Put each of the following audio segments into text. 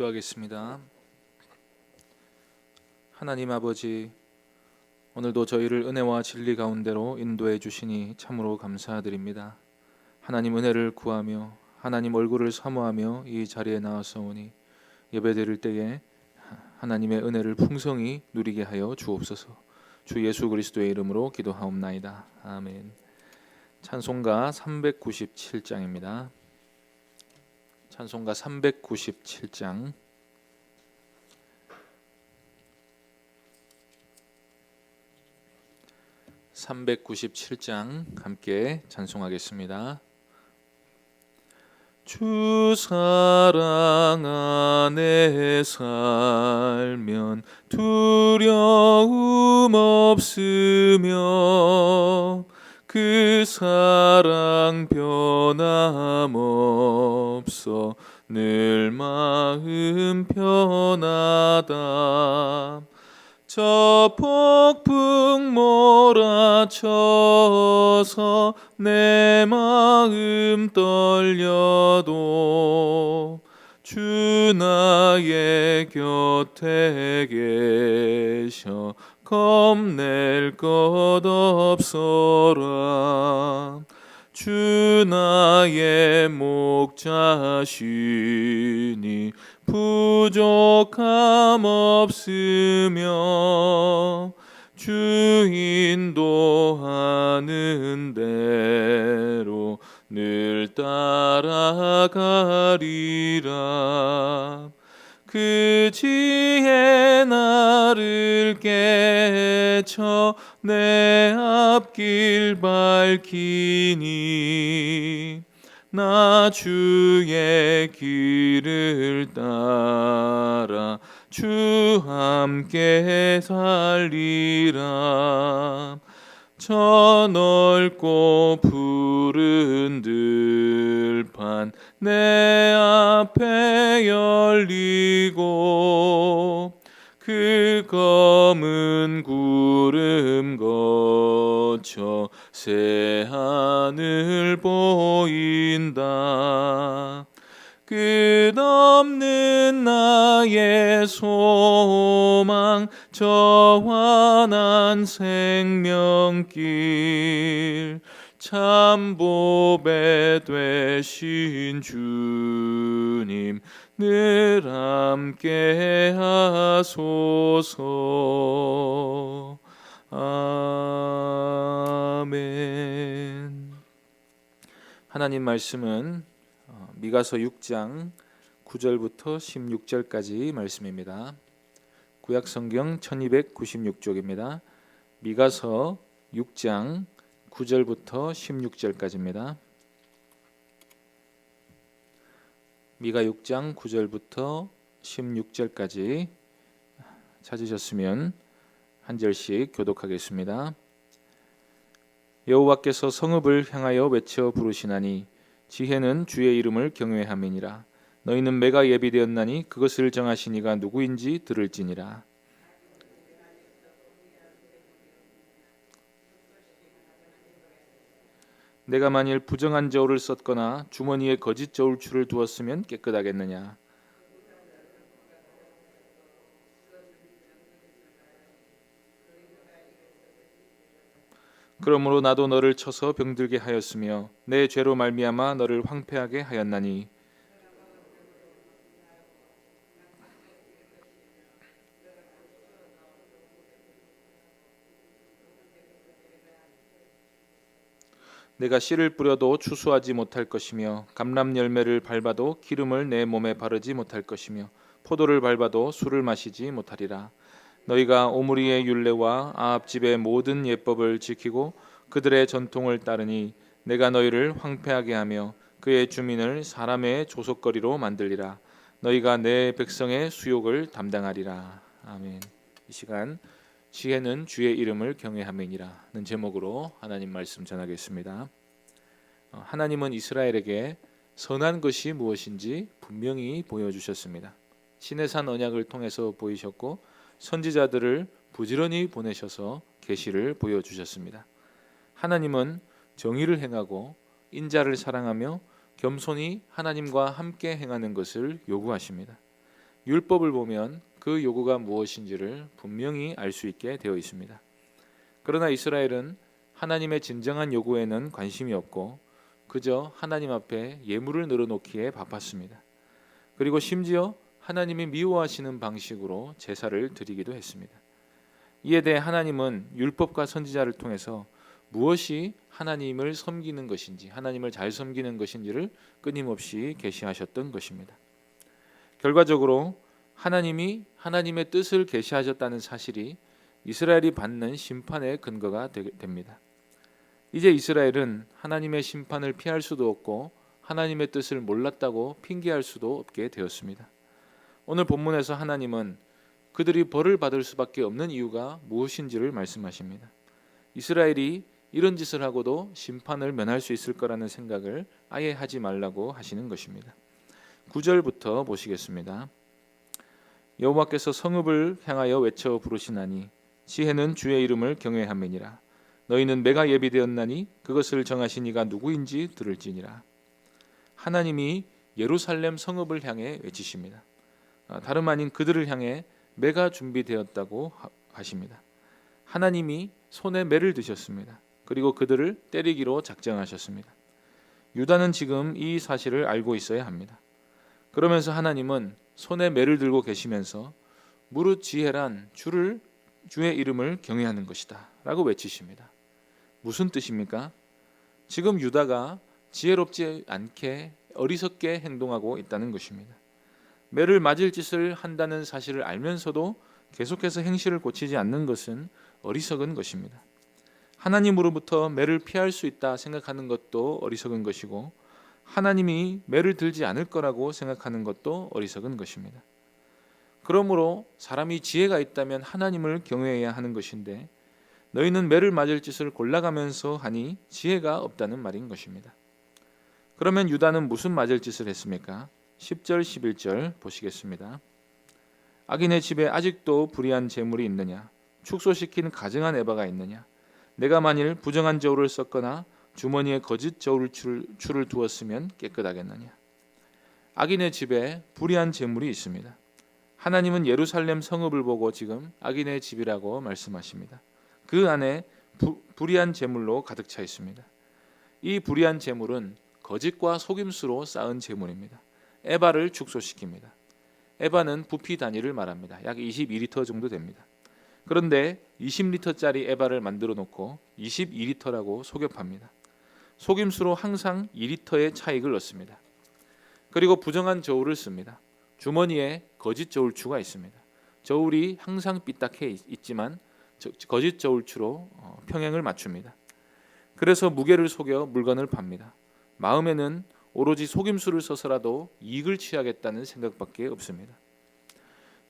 기도하겠습니다. 하나님 아버지, 오늘도 저희를 은혜와 진리 가운데로 인도해 주시니 참으로 감사드립니다. 하나님 은혜를 구하며 하나님 얼굴을 사모하며 이 자리에 나와서오니 예배드릴 때에 하나님의 은혜를 풍성히 누리게 하여 주옵소서. 주 예수 그리스도의 이름으로 기도하옵나이다. 아멘. 찬송가 397장입니다. 찬송가 397장 397장 함께 찬송하겠습니다. 주 사랑 안에 살면 두려움 없으며 그 사랑 변함없어 늘 마음 편하다. 저 폭풍 몰아쳐서 내 마음 떨려도 주 나의 곁에 계셔 겁낼 것 없어라. 주 나의 목자시니 부족함 없으며 주 인도하는 대로 늘 따라가리라. 그 지혜 나를 깨쳐 내 앞길 밝히니 나 주의 길을 따라 주 함께 살리라. 저 넓고 푸른 들판 내 앞에 열리고 그 검은 구름 거쳐 새 하늘 보인다. 끝없는 나의 소망 저 환한 생명길 참 보배 되신 주님 늘 함께 하소서. 아멘. 하나님 말씀은 미가서 6장 9절부터 16절까지 말씀입니다. 구약성경 1296쪽입니다. 미가서 6장 9절부터 16절까지입니다. 미가 6장 9절부터 16절까지 찾으셨으면 한 절씩 교독하겠습니다. 여호와께서 성읍을 향하여 외쳐 부르시나니 지혜는 주의 이름을 경외함이니라. 너희는 매가 예비되었나니 그것을 정하신 이가 누구인지 들을지니라. 내가 만일 부정한 저울을 썼거나 주머니에 거짓 저울추를 두었으면 깨끗하겠느냐. 그러므로 나도 너를 쳐서 병들게 하였으며 내 죄로 말미암아 너를 황폐하게 하였나니 내가 씨를 뿌려도 추수하지 못할 것이며 감람 열매를 밟아도 기름을 내 몸에 바르지 못할 것이며 포도를 밟아도 술을 마시지 못하리라. 너희가 오므리의 율례와 아합 집의 모든 예법을 지키고 그들의 전통을 따르니 내가 너희를 황폐하게 하며 그의 주민을 사람의 조속거리로 만들리라. 너희가 내 백성의 수욕을 담당하리라. 아멘. 이 시간 지혜는 주의 이름을 경외함이니라는 제목으로 하나님 말씀 전하겠습니다. 하나님은 이스라엘에게 선한 것이 무엇인지 분명히 보여주셨습니다. 시내산 언약을 통해서 보이셨고 선지자들을 부지런히 보내셔서 계시를 보여주셨습니다. 하나님은 정의를 행하고 인자를 사랑하며 겸손히 하나님과 함께 행하는 것을 요구하십니다. 율법을 보면 그 요구가 무엇인지를 분명히 알 수 있게 되어 있습니다. 그러나 이스라엘은 하나님의 진정한 요구에는 관심이 없고 그저 하나님 앞에 예물을 늘어놓기에 바빴습니다. 그리고 심지어 하나님이 미워하시는 방식으로 제사를 드리기도 했습니다. 이에 대해 하나님은 율법과 선지자를 통해서 무엇이 하나님을 섬기는 것인지, 하나님을 잘 섬기는 것인지를 끊임없이 계시하셨던 것입니다. 결과적으로 하나님이 하나님의 뜻을 계시하셨다는 사실이 이스라엘이 받는 심판의 근거가 됩니다. 이제 이스라엘은 하나님의 심판을 피할 수도 없고 하나님의 뜻을 몰랐다고 핑계할 수도 없게 되었습니다. 오늘 본문에서 하나님은 그들이 벌을 받을 수밖에 없는 이유가 무엇인지를 말씀하십니다. 이스라엘이 이런 짓을 하고도 심판을 면할 수 있을 거라는 생각을 아예 하지 말라고 하시는 것입니다. 9절부터 보시겠습니다. 여호와께서 성읍을 향하여 외쳐 부르시나니 지혜는 주의 이름을 경외함이니라. 너희는 매가 예비되었나니 그것을 정하신 이가 누구인지 들을지니라. 하나님이 예루살렘 성읍을 향해 외치십니다. 다름 아닌 그들을 향해 매가 준비되었다고 하십니다. 하나님이 손에 매를 드셨습니다. 그리고 그들을 때리기로 작정하셨습니다. 유다는 지금 이 사실을 알고 있어야 합니다. 그러면서 하나님은 손에 매를 들고 계시면서 무릇 지혜란 주의 이름을 경외하는 것이다 라고 외치십니다. 무슨 뜻입니까? 지금 유다가 지혜롭지 않게 어리석게 행동하고 있다는 것입니다. 매를 맞을 짓을 한다는 사실을 알면서도 계속해서 행실을 고치지 않는 것은 어리석은 것입니다. 하나님으로부터 매를 피할 수 있다 생각하는 것도 어리석은 것이고 하나님이 매를 들지 않을 거라고 생각하는 것도 어리석은 것입니다. 그러므로 사람이 지혜가 있다면 하나님을 경외해야 하는 것인데 너희는 매를 맞을 짓을 골라가면서 하니 지혜가 없다는 말인 것입니다. 그러면 유다는 무슨 맞을 짓을 했습니까? 10절 11절 보시겠습니다. 악인의 집에 아직도 불의한 재물이 있느냐? 축소시킨 가증한 에바가 있느냐? 내가 만일 부정한 저울을 썼거나 주머니에 거짓 저울추를 두었으면 깨끗하겠느냐? 악인의 집에 불의한 재물이 있습니다. 하나님은 예루살렘 성읍을 보고 지금 악인의 집이라고 말씀하십니다. 그 안에 불의한 재물로 가득 차 있습니다. 이 불의한 재물은 거짓과 속임수로 쌓은 재물입니다. 에바를 축소시킵니다. 에바는 부피 단위를 말합니다. 약 22리터 정도 됩니다. 그런데 20리터짜리 에바를 만들어 놓고 22리터라고 속여 팝니다. 속임수로 항상 2리터의 차익을 얻습니다. 그리고 부정한 저울을 씁니다. 주머니에 거짓 저울추가 있습니다. 저울이 항상 삐딱해 있지만 거짓 저울추로 평행을 맞춥니다. 그래서 무게를 속여 물건을 팝니다. 마음에는 오로지 속임수를 써서라도 이익을 취하겠다는 생각밖에 없습니다.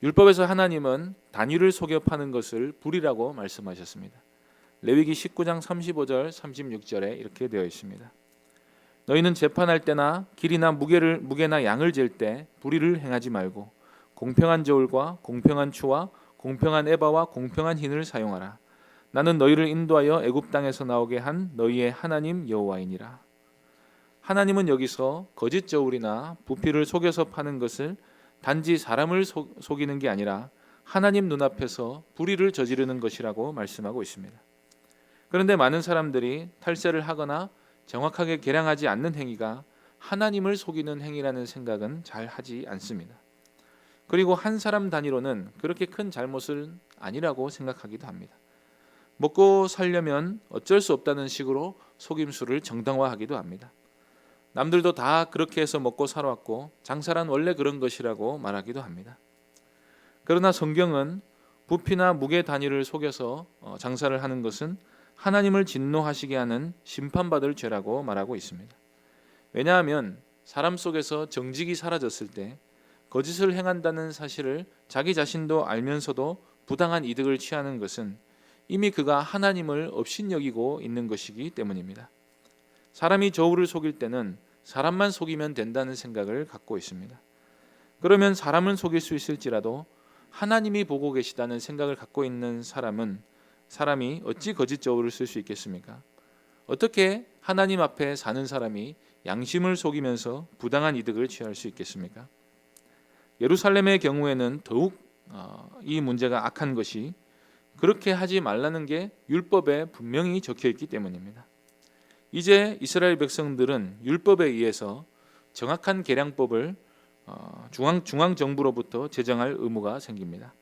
율법에서 하나님은 단위를 속여 파는 것을 불이라고 말씀하셨습니다. 레위기 19장 35절 36절에 이렇게 되어 있습니다. 너희는 재판할 때나 길이나 무게나 양을 잴 때 불의를 행하지 말고 공평한 저울과 공평한 추와 공평한 에바와 공평한 흰을 사용하라. 나는 너희를 인도하여 애굽 땅에서 나오게 한 너희의 하나님 여호와이니라. 하나님은 여기서 거짓 저울이나 부피를 속여서 파는 것을 단지 사람을 속이는 게 아니라 하나님 눈앞에서 불의를 저지르는 것이라고 말씀하고 있습니다. 그런데 많은 사람들이 탈세를 하거나 정확하게 계량하지 않는 행위가 하나님을 속이는 행위라는 생각은 잘 하지 않습니다. 그리고 한 사람 단위로는 그렇게 큰 잘못은 아니라고 생각하기도 합니다. 먹고 살려면 어쩔 수 없다는 식으로 속임수를 정당화하기도 합니다. 남들도 다 그렇게 해서 먹고 살아왔고 장사란 원래 그런 것이라고 말하기도 합니다. 그러나 성경은 부피나 무게 단위를 속여서 장사를 하는 것은 하나님을 진노하시게 하는 심판받을 죄라고 말하고 있습니다. 왜냐하면 사람 속에서 정직이 사라졌을 때 거짓을 행한다는 사실을 자기 자신도 알면서도 부당한 이득을 취하는 것은 이미 그가 하나님을 업신여기고 있는 것이기 때문입니다. 사람이 저울을 속일 때는 사람만 속이면 된다는 생각을 갖고 있습니다. 그러면 사람은 속일 수 있을지라도 하나님이 보고 계시다는 생각을 갖고 있는 사람이 어찌 거짓 저울을 쓸 수 있겠습니까? 어떻게 하나님 앞에 사는 사람이 양심을 속이면서 부당한 이득을 취할 수 있겠습니까? 예루살렘의 경우에는 더욱 이 문제가 악한 것이 그렇게 하지 말라는 게 율법에 분명히 적혀 있기 때문입니다. 이제 이스라엘 백성들은 율법에 의해서 정확한 계량법을 중앙 정부로부터 제정할 의무가 생깁니다.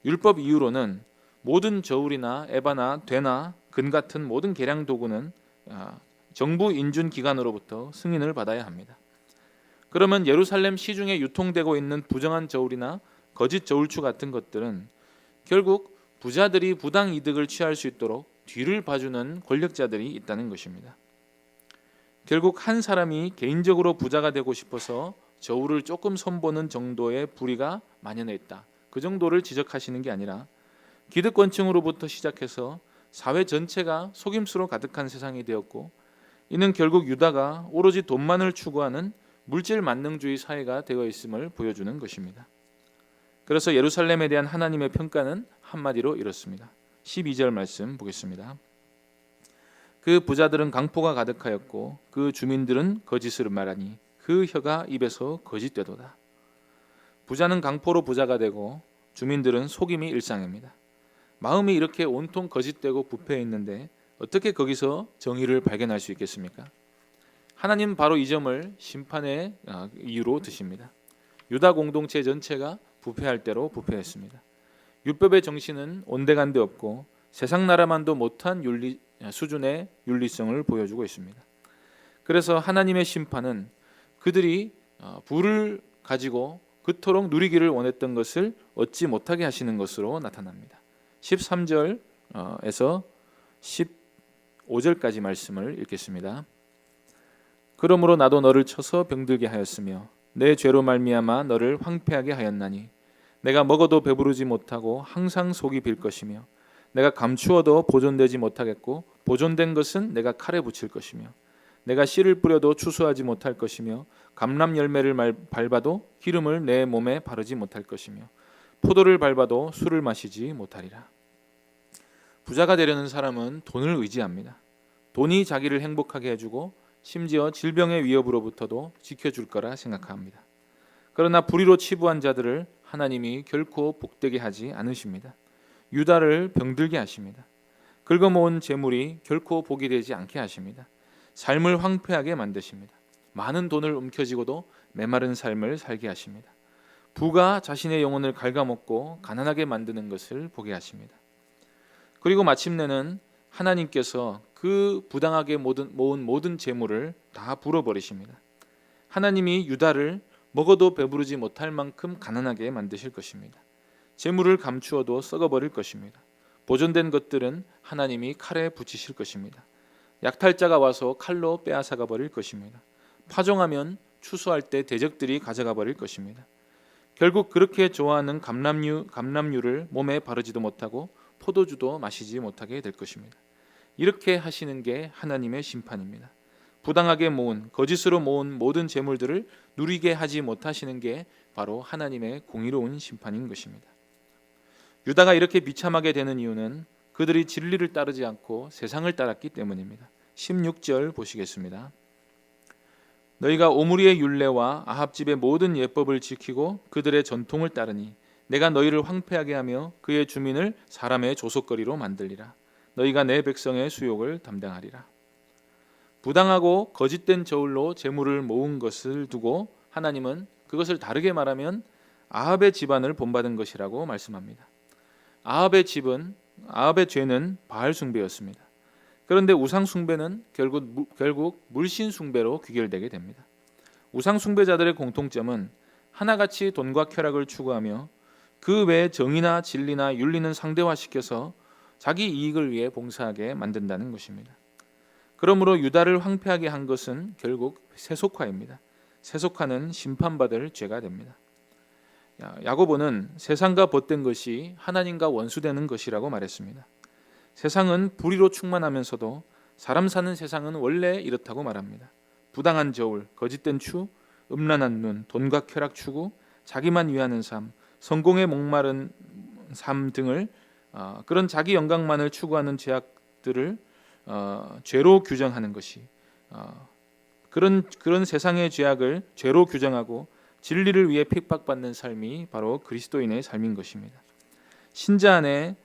율법 이후로는 모든 저울이나 에바나 되나 근 같은 모든 계량 도구는 정부 인준 기관으로부터 승인을 받아야 합니다. 그러면 예루살렘 시중에 유통되고 있는 부정한 저울이나 거짓 저울추 같은 것들은 결국 부자들이 부당 이득을 취할 수 있도록 뒤를 봐주는 권력자들이 있다는 것입니다. 결국 한 사람이 개인적으로 부자가 되고 싶어서 저울을 조금 손보는 정도의 불의가 만연해 있다. 그 정도를 지적하시는 게 아니라 기득권층으로부터 시작해서 사회 전체가 속임수로 가득한 세상이 되었고, 이는 결국 유다가 오로지 돈만을 추구하는 물질 만능주의 사회가 되어 있음을 보여주는 것입니다. 그래서 예루살렘에 대한 하나님의 평가는 한마디로 이렇습니다. 12절 말씀 보겠습니다. 그 부자들은 강포가 가득하였고 그 주민들은 거짓을 말하니 그 혀가 입에서 거짓되도다. 부자는 강포로 부자가 되고 주민들은 속임이 일상입니다. 마음이 이렇게 온통 거짓되고 부패해 있는데 어떻게 거기서 정의를 발견할 수 있겠습니까? 하나님 바로 이 점을 심판의 이유로 드십니다. 유다 공동체 전체가 부패할 대로 부패했습니다. 율법의 정신은 온데간데 없고 세상 나라만도 못한 수준의 윤리성을 보여주고 있습니다. 그래서 하나님의 심판은 그들이 부를 가지고 그토록 누리기를 원했던 것을 얻지 못하게 하시는 것으로 나타납니다. 13절에서 15절까지 말씀을 읽겠습니다. 그러므로 나도 너를 쳐서 병들게 하였으며 내 죄로 말미암아 너를 황폐하게 하였나니 내가 먹어도 배부르지 못하고 항상 속이 빌 것이며 내가 감추어도 보존되지 못하겠고 보존된 것은 내가 칼에 붙일 것이며 내가 씨를 뿌려도 추수하지 못할 것이며 감람 열매를 밟아도 기름을 내 몸에 바르지 못할 것이며 포도를 밟아도 술을 마시지 못하리라. 부자가 되려는 사람은 돈을 의지합니다. 돈이 자기를 행복하게 해주고 심지어 질병의 위협으로부터도 지켜줄 거라 생각합니다. 그러나 불의로 치부한 자들을 하나님이 결코 복되게 하지 않으십니다. 유다를 병들게 하십니다. 긁어모은 재물이 결코 복이 되지 않게 하십니다. 삶을 황폐하게 만드십니다. 많은 돈을 움켜쥐고도 메마른 삶을 살게 하십니다. 부가 자신의 영혼을 갉아먹고 가난하게 만드는 것을 보게 하십니다. 그리고 마침내는 하나님께서 그 부당하게 모은 모든 재물을 다 불어버리십니다. 하나님이 유다를 먹어도 배부르지 못할 만큼 가난하게 만드실 것입니다. 재물을 감추어도 썩어버릴 것입니다. 보존된 것들은 하나님이 칼에 붙이실 것입니다. 약탈자가 와서 칼로 빼앗아가 버릴 것입니다. 파종하면 추수할 때 대적들이 가져가 버릴 것입니다. 결국 그렇게 좋아하는 감람류를 몸에 바르지도 못하고 포도주도 마시지 못하게 될 것입니다. 이렇게 하시는 게 하나님의 심판입니다. 부당하게 모은, 거짓으로 모은 모든 재물들을 누리게 하지 못하시는 게 바로 하나님의 공의로운 심판인 것입니다. 유다가 이렇게 비참하게 되는 이유는 그들이 진리를 따르지 않고 세상을 따랐기 때문입니다. 16절 보시겠습니다. 너희가 오므리의 율례와 아합집의 모든 예법을 지키고 그들의 전통을 따르니 내가 너희를 황폐하게 하며 그의 주민을 사람의 조속거리로 만들리라. 너희가 내 백성의 수욕을 담당하리라. 부당하고 거짓된 저울로 재물을 모은 것을 두고 하나님은 그것을 다르게 말하면 아합의 집안을 본받은 것이라고 말씀합니다. 아합의 죄는 바알 숭배였습니다. 그런데 우상 숭배는 결국 물신 숭배로 귀결되게 됩니다. 우상 숭배자들의 공통점은 하나같이 돈과 쾌락을 추구하며 그 외에 정의나 진리나 윤리는 상대화시켜서 자기 이익을 위해 봉사하게 만든다는 것입니다. 그러므로 유다를 황폐하게 한 것은 결국 세속화입니다. 세속화는 심판받을 죄가 됩니다. 야고보는 세상과 벗된 것이 하나님과 원수되는 것이라고 말했습니다. 세상은 불의로 충만하면서도 사람 사는 세상은 원래 이렇다고 말합니다. 부당한 저울, 거짓된 추, 음란한 눈, 돈과 쾌락 추구, 자기만 위하는 삶, 성공에 목마른 삶 등을 그런 자기 영광만을 추구하는 죄악들을 죄로 규정하는 것이 그런 세상의 죄악을 죄로 규정하고 진리를 위해 핍박받는 삶이 바로 그리스도인의 삶인 것입니다. 신자 안에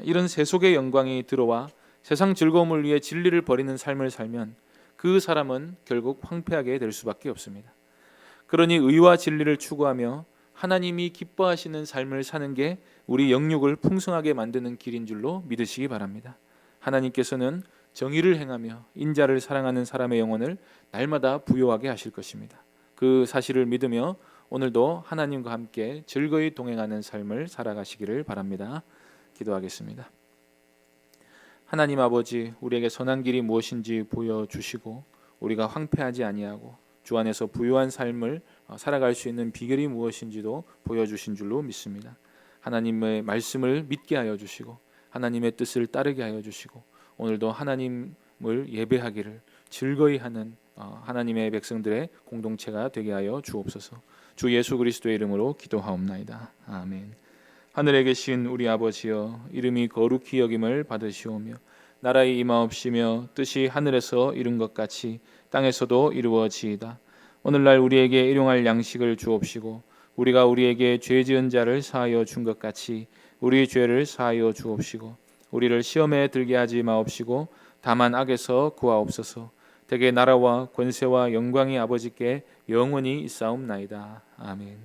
이런 세속의 영광이 들어와 세상 즐거움을 위해 진리를 버리는 삶을 살면 그 사람은 결국 황폐하게 될 수밖에 없습니다. 그러니 의와 진리를 추구하며 하나님이 기뻐하시는 삶을 사는 게 우리 영육을 풍성하게 만드는 길인 줄로 믿으시기 바랍니다. 하나님께서는 정의를 행하며 인자를 사랑하는 사람의 영혼을 날마다 부요하게 하실 것입니다. 그 사실을 믿으며 오늘도 하나님과 함께 즐거이 동행하는 삶을 살아가시기를 바랍니다. 기도하겠습니다. 하나님 아버지, 우리에게 선한 길이 무엇인지 보여주시고 우리가 황폐하지 아니하고 주 안에서 부요한 삶을 살아갈 수 있는 비결이 무엇인지도 보여주신 줄로 믿습니다. 하나님의 말씀을 믿게 하여 주시고 하나님의 뜻을 따르게 하여 주시고 오늘도 하나님을 예배하기를 즐거이 하는 하나님의 백성들의 공동체가 되게 하여 주옵소서. 주 예수 그리스도의 이름으로 기도하옵나이다. 아멘. 하늘에 계신 우리 아버지여, 이름이 거룩히 여김을 받으시오며 나라의 임하옵시며 뜻이 하늘에서 이룬 것 같이 땅에서도 이루어지이다. 오늘날 우리에게 일용할 양식을 주옵시고 우리가 우리에게 죄 지은 자를 사하여 준 것 같이 우리 죄를 사하여 주옵시고 우리를 시험에 들게 하지 마옵시고 다만 악에서 구하옵소서. 대개 나라와 권세와 영광이 아버지께 영원히 있사옵나이다. 아멘.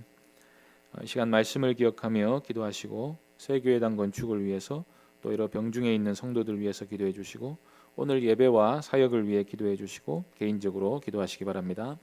이 시간 말씀을 기억하며 기도하시고 새교회당 건축을 위해서 또 여러 병중에 있는 성도들 위해서 기도해 주시고 오늘 예배와 사역을 위해 기도해 주시고 개인적으로 기도하시기 바랍니다.